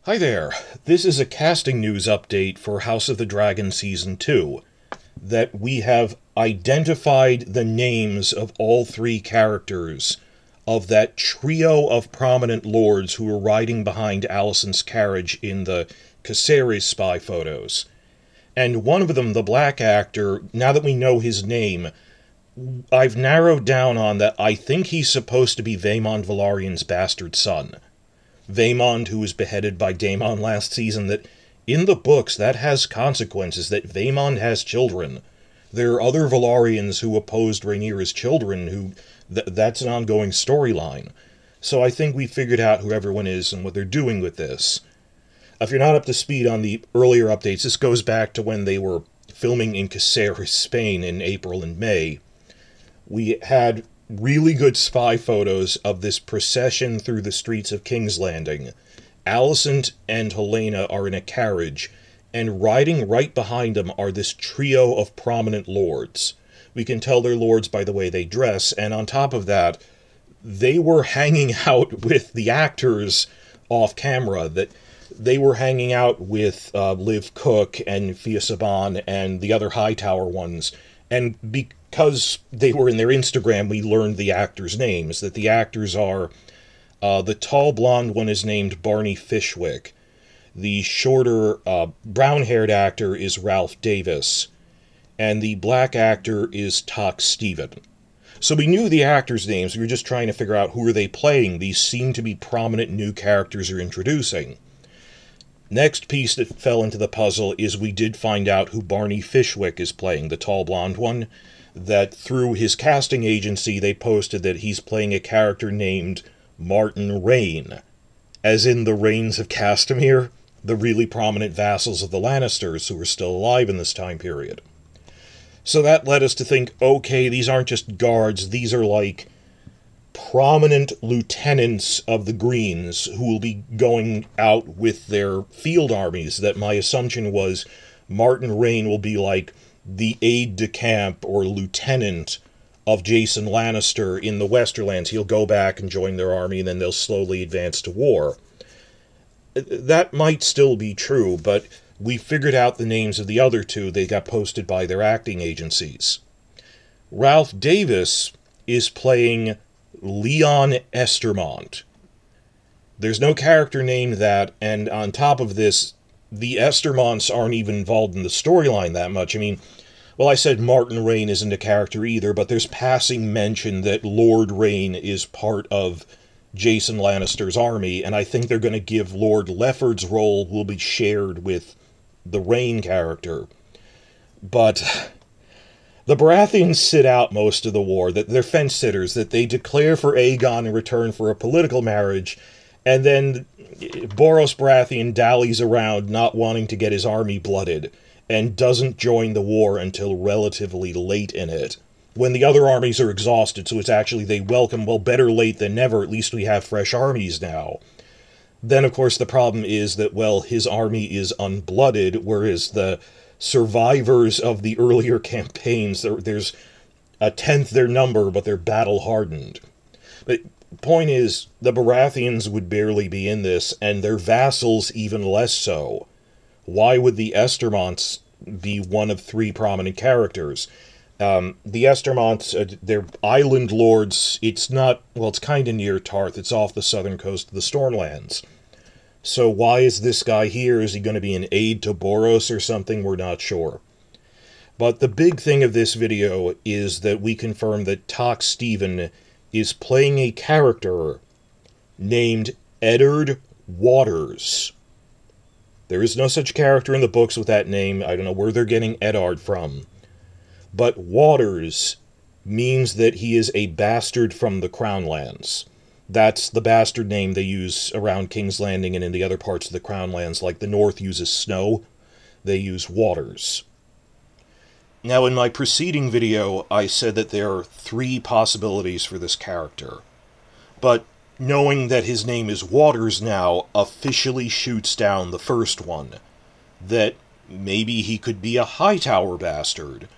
Hi there, this is a casting news update for House of the Dragon Season 2, that we have identified the names of all three characters of that trio of prominent lords who were riding behind Alicent's carriage in the Castamere spy photos. And one of them, the black actor, now that we know his name, I've narrowed down on that I think he's supposed to be Vaemond Velaryon's bastard son. Vaemond, who was beheaded by Daemon last season, that in the books that has consequences, that Vaemond has children. There are other Velaryons who opposed Rhaenyra's children, who that's an ongoing storyline. So I think we figured out who everyone is and what they're doing with this. If you're not up to speed on the earlier updates, this goes back to when they were filming in Castamere, Spain in April and May. We had really good spy photos of this procession through the streets of King's Landing. Alicent and Helena are in a carriage, and riding right behind them are this trio of prominent lords. We can tell they're lords by the way they dress, and on top of that, they were hanging out with the actors off camera, that they were hanging out with Liv Cook and Fia Saban and the other Hightower ones, and because they were in their Instagram, we learned the actors' names, that the actors are, the tall blonde one is named Barney Fishwick, the shorter brown-haired actor is Ralph Davis, and the black actor is Tox Stephen. So we knew the actors' names, we were just trying to figure out who are they playing. These seem to be prominent new characters they're introducing. Next piece that fell into the puzzle is we did find out who Barney Fishwick is playing, the tall blonde one, that through his casting agency they posted that he's playing a character named Martin Reyne, as in the Reynes of Castamere, the really prominent vassals of the Lannisters who are still alive in this time period. So that led us to think, okay, these aren't just guards, these are like prominent lieutenants of the Greens who will be going out with their field armies, that my assumption was Martin Reyne will be like the aide-de-camp or lieutenant of Jason Lannister in the Westerlands. He'll go back and join their army, and then they'll slowly advance to war. That might still be true, but we figured out the names of the other two. They got posted by their acting agencies. Ralph Davis is playing Leon Estermont. There's no character named that, and on top of this, the Estermonts aren't even involved in the storyline that much. I mean, well, I said Martin Reyne isn't a character either, but there's passing mention that Lord Reyne is part of Jason Lannister's army, and I think they're going to give Lord Lefford's role will be shared with the Reyne character. But the Baratheons sit out most of the war, that they're fence-sitters, that they declare for Aegon in return for a political marriage, and then Boros Baratheon dallies around not wanting to get his army blooded, and doesn't join the war until relatively late in it, when the other armies are exhausted, so it's actually they welcome, well, better late than never, at least we have fresh armies now. Then, of course, the problem is that, well, his army is unblooded, whereas the survivors of the earlier campaigns, there's a tenth their number, but they're battle-hardened. But the point is, the Baratheons would barely be in this, and their vassals even less so. Why would the Estermonts be one of three prominent characters? The Estermonts, they're island lords. It's not, well, it's kind of near Tarth. It's off the southern coast of the Stormlands. So why is this guy here? Is he going to be an aide to Boros or something? We're not sure. But the big thing of this video is that we confirm that Tox Stephen is playing a character named Eddard Waters. There is no such character in the books with that name. I don't know where they're getting Eddard from. But Waters means that he is a bastard from the Crown Lands. That's the bastard name they use around King's Landing and in the other parts of the Crown Lands. Like the North uses Snow, they use Waters. Now, in my preceding video, I said that there are three possibilities for this character. But knowing that his name is Waters now officially shoots down the first one. That maybe he could be a Hightower bastard,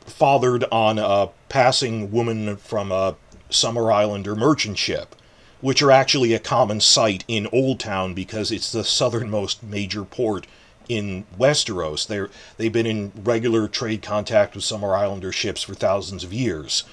fathered on a passing woman from a Summer Island or merchant ship. which are actually a common sight in Old Town because it's the southernmost major port in Westeros. They've been in regular trade contact with Summer Islander ships for thousands of years.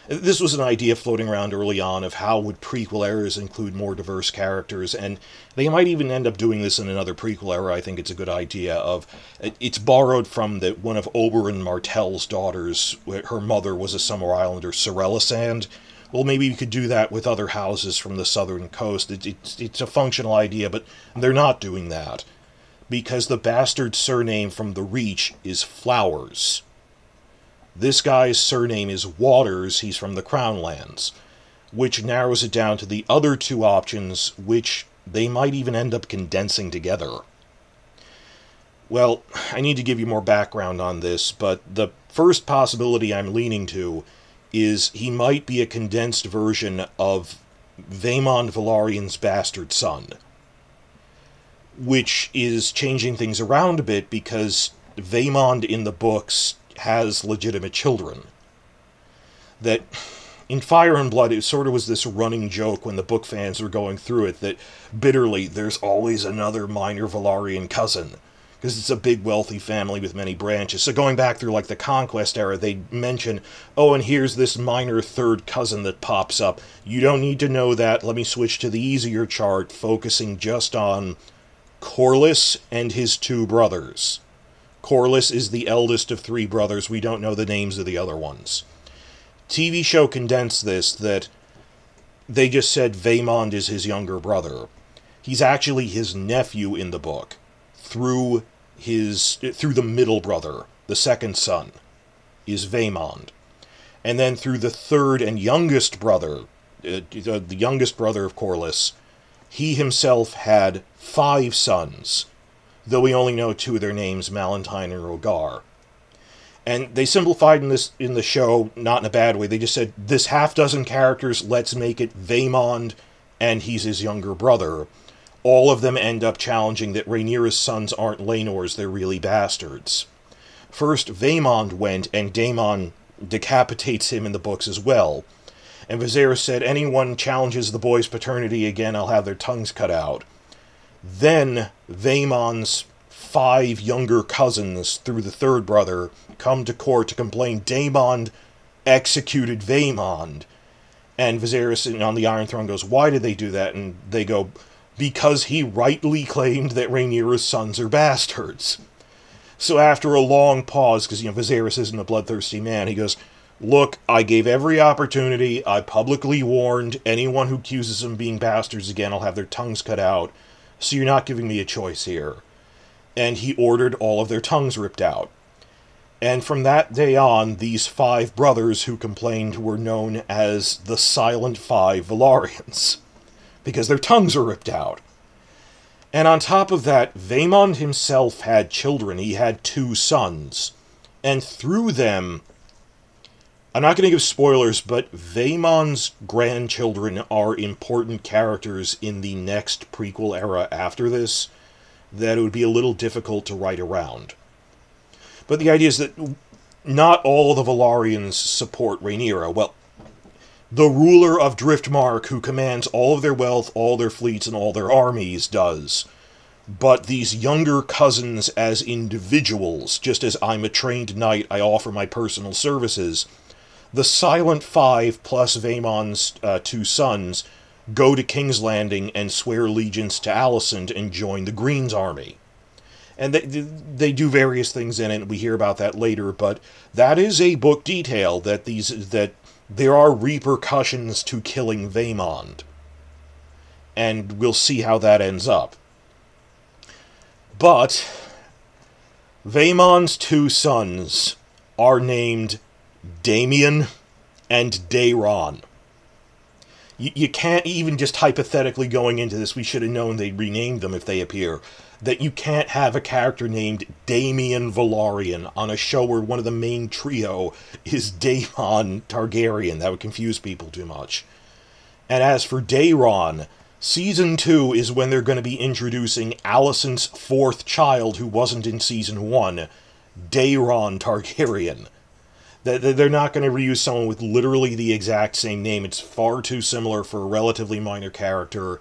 This was an idea floating around early on of how would prequel eras include more diverse characters, and they might even end up doing this in another prequel era. I think it's a good idea. It's borrowed from one of Oberyn Martell's daughters. Her mother was a Summer Islander, Sorella Sand. Well, maybe we could do that with other houses from the southern coast. It's a functional idea, but they're not doing that, because the bastard surname from the Reach is Flowers. This guy's surname is Waters, he's from the Crown Lands, which narrows it down to the other two options, which they might even end up condensing together. Well, I need to give you more background on this, but the first possibility I'm leaning to is he might be a condensed version of Vaemond Velaryon's bastard son, which is changing things around a bit because Vaemond in the books has legitimate children. That in Fire and Blood, it sort of was this running joke when the book fans were going through it, that bitterly there's always another minor Velaryon cousin, because it's a big wealthy family with many branches. So going back through like the Conquest era, they'd mention, oh, and here's this minor third cousin that pops up. You don't need to know that. Let me switch to the easier chart, focusing just on Corlys and his two brothers. Corlys is the eldest of three brothers. We don't know the names of the other ones. TV show condensed this, that they just said Vaemond is his younger brother. He's actually his nephew in the book, through the middle brother, the second son, is Vaemond. And then through the third and youngest brother, the youngest brother of Corlys, he himself had 5 sons, though we only know 2 of their names, Malentine and Rogar. And they simplified in the show, not in a bad way. They just said, this half-dozen characters, let's make it Vaemond, and he's his younger brother. All of them end up challenging that Rhaenyra's sons aren't Laenors, they're really bastards. First, Vaemond went, and Daemon decapitates him in the books as well. And Viserys said, anyone challenges the boy's paternity again, I'll have their tongues cut out. Then Vaemond's 5 younger cousins, through the third brother, come to court to complain Daemon executed Vaemond. And Viserys on the Iron Throne goes, why did they do that? And they go, because he rightly claimed that Rhaenyra's sons are bastards. So after a long pause, because Viserys isn't a bloodthirsty man, he goes, look, I gave every opportunity, I publicly warned anyone who accuses them of being bastards again, I'll have their tongues cut out. So you're not giving me a choice here. And he ordered all of their tongues ripped out. And from that day on, these 5 brothers who complained were known as the Silent 5 Velaryons, because their tongues are ripped out. And on top of that, Vaemond himself had children. He had 2 sons. And through them, I'm not going to give spoilers, but Vaemond's grandchildren are important characters in the next prequel era after this, that it would be a little difficult to write around. But the idea is that not all the Velaryons support Rhaenyra. Well, the ruler of Driftmark, who commands all of their wealth, all their fleets, and all their armies, does. But these younger cousins as individuals, just as I'm a trained knight, I offer my personal services, the Silent 5 plus Vaemond's 2 sons go to King's Landing and swear allegiance to Alicent and join the Green's army. And they do various things in it, we hear about that later, but that is a book detail, that there are repercussions to killing Vaemond. And we'll see how that ends up. But Vaemond's 2 sons are named Damian and Daeron. You can't even, just hypothetically going into this, we should have known they'd rename them if they appear, that you can't have a character named Daemon Velaryon on a show where one of the main trio is Daemon Targaryen. That would confuse people too much. And as for Daeron, Season 2 is when they're going to be introducing Alicent's 4th child, who wasn't in Season 1, Daeron Targaryen. They're not going to reuse someone with literally the exact same name. It's far too similar for a relatively minor character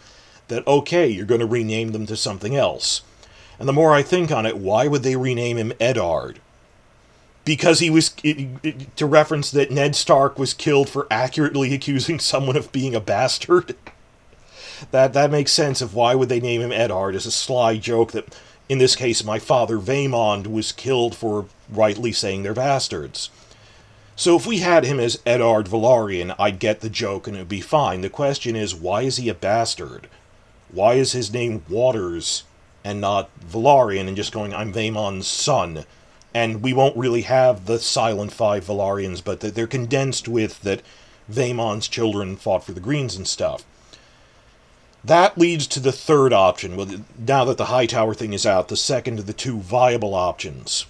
that, okay, you're going to rename them to something else. And the more I think on it, why would they rename him Eddard? Because he was, to reference that Ned Stark was killed for accurately accusing someone of being a bastard. That makes sense of why would they name him Eddard, as a sly joke that, in this case, my father Vaemond was killed for rightly saying they're bastards. So if we had him as Eddard Velaryon, I'd get the joke and it'd be fine. The question is, why is he a bastard? Why is his name Waters and not Velaryon, and just going, I'm Vaemond's son? And we won't really have the silent 5 Velaryons, but they're condensed with that Vaemond's children fought for the Greens and stuff. That leads to the third option. Well, now that the Hightower thing is out, the second of the two viable options.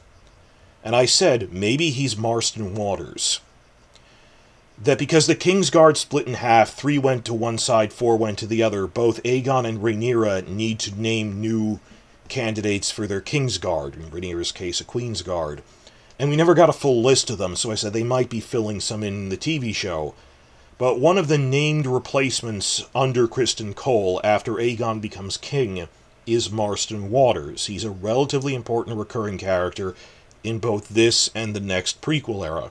And I said, maybe he's Marston Waters. That because the Kingsguard split in half, 3 went to one side, 4 went to the other, both Aegon and Rhaenyra need to name new candidates for their Kingsguard, in Rhaenyra's case, a Queensguard. And we never got a full list of them, so I said they might be filling some in the TV show. But one of the named replacements under Kristen Cole after Aegon becomes king is Marston Waters. He's a relatively important recurring character in both this and the next prequel era.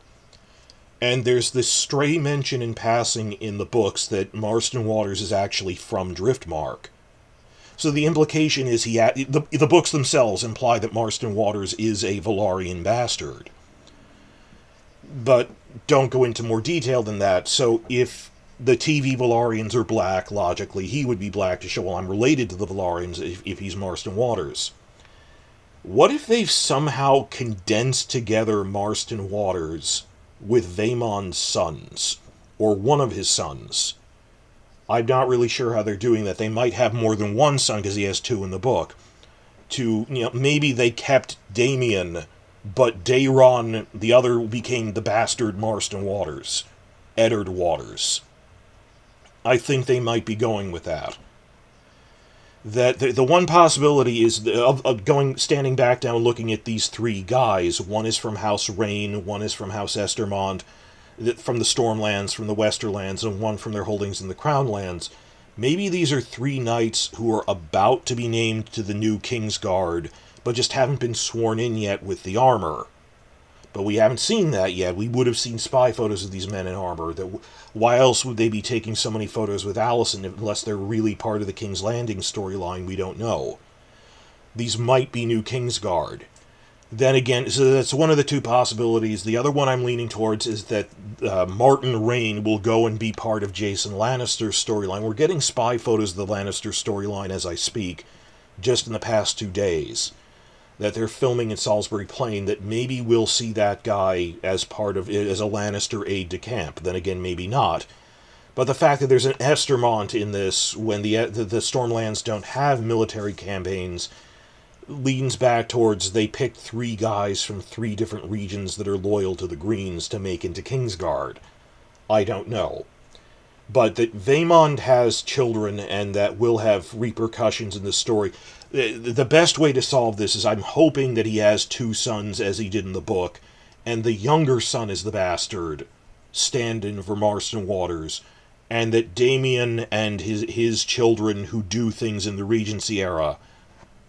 And there's this stray mention in passing in the books that Marston Waters is actually from Driftmark. So the implication is the books themselves imply that Marston Waters is a Velaryon bastard. But don't go into more detail than that. So if the TV Velaryons are black, logically he would be black to show, well, I'm related to the Velaryons if he's Marston Waters. What if they've somehow condensed together Marston Waters with Vaemond's sons, or one of his sons? I'm not really sure how they're doing that. They might have more than one son, because he has 2 in the book. Maybe they kept Damien, but Daeron, the other, became the bastard Marston Waters. Eddard Waters. I think they might be going with that. That the one possibility is standing back down looking at these 3 guys. One is from House Reyne, one is from House Estermont, from the Stormlands, from the Westerlands, and one from their holdings in the Crownlands. Maybe these are 3 knights who are about to be named to the new Kingsguard, but just haven't been sworn in yet with the armor. But we haven't seen that yet. We would have seen spy photos of these men in armor. Why else would they be taking so many photos with Alicent unless they're really part of the King's Landing storyline? We don't know. These might be new Kingsguard. Then again, so that's one of the 2 possibilities. The other one I'm leaning towards is that Martin Reyne will go and be part of Jason Lannister's storyline. We're getting spy photos of the Lannister storyline as I speak, just in the past 2 days. That they're filming in Salisbury Plain, that maybe we'll see that guy as part of as a Lannister aide-de-camp. Then again, maybe not. But the fact that there's an Estermont in this, when the Stormlands don't have military campaigns, leans back towards they picked 3 guys from 3 different regions that are loyal to the Greens to make into Kingsguard. I don't know. But that Vaemond has children and that will have repercussions in the story. The best way to solve this is I'm hoping that he has 2 sons as he did in the book, and the younger son is the bastard, stand-in for Marston Waters, and that Damien and his children who do things in the Regency era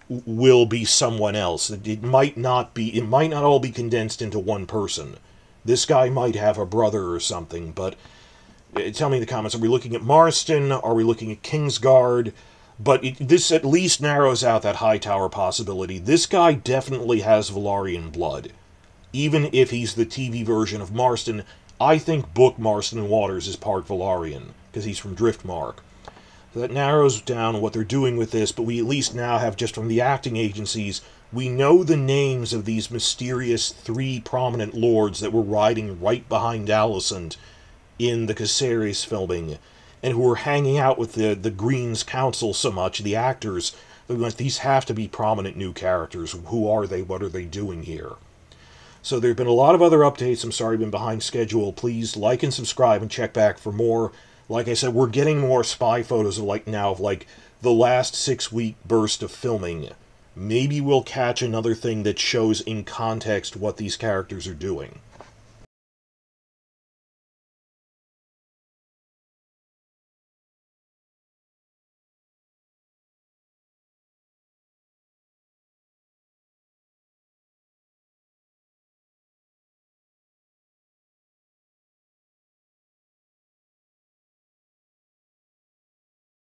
will be someone else. It might not all be condensed into one person. This guy might have a brother or something, but tell me in the comments, are we looking at Marston? Are we looking at Kingsguard? But this at least narrows out that Hightower possibility. This guy definitely has Velaryon blood. Even if he's the TV version of Marston, I think book Marston Waters is part Velaryon, because he's from Driftmark. So that narrows down what they're doing with this, but we at least now have, just from the acting agencies, we know the names of these mysterious 3 prominent lords that were riding right behind Alicent in the Caceres filming, and who were hanging out with the Greens Council so much, the actors. These have to be prominent new characters. Who are they? What are they doing here? So there have been a lot of other updates. I'm sorry I've been behind schedule. Please like and subscribe and check back for more. Like I said, we're getting more spy photos of the last 6-week burst of filming. Maybe we'll catch another thing that shows in context what these characters are doing.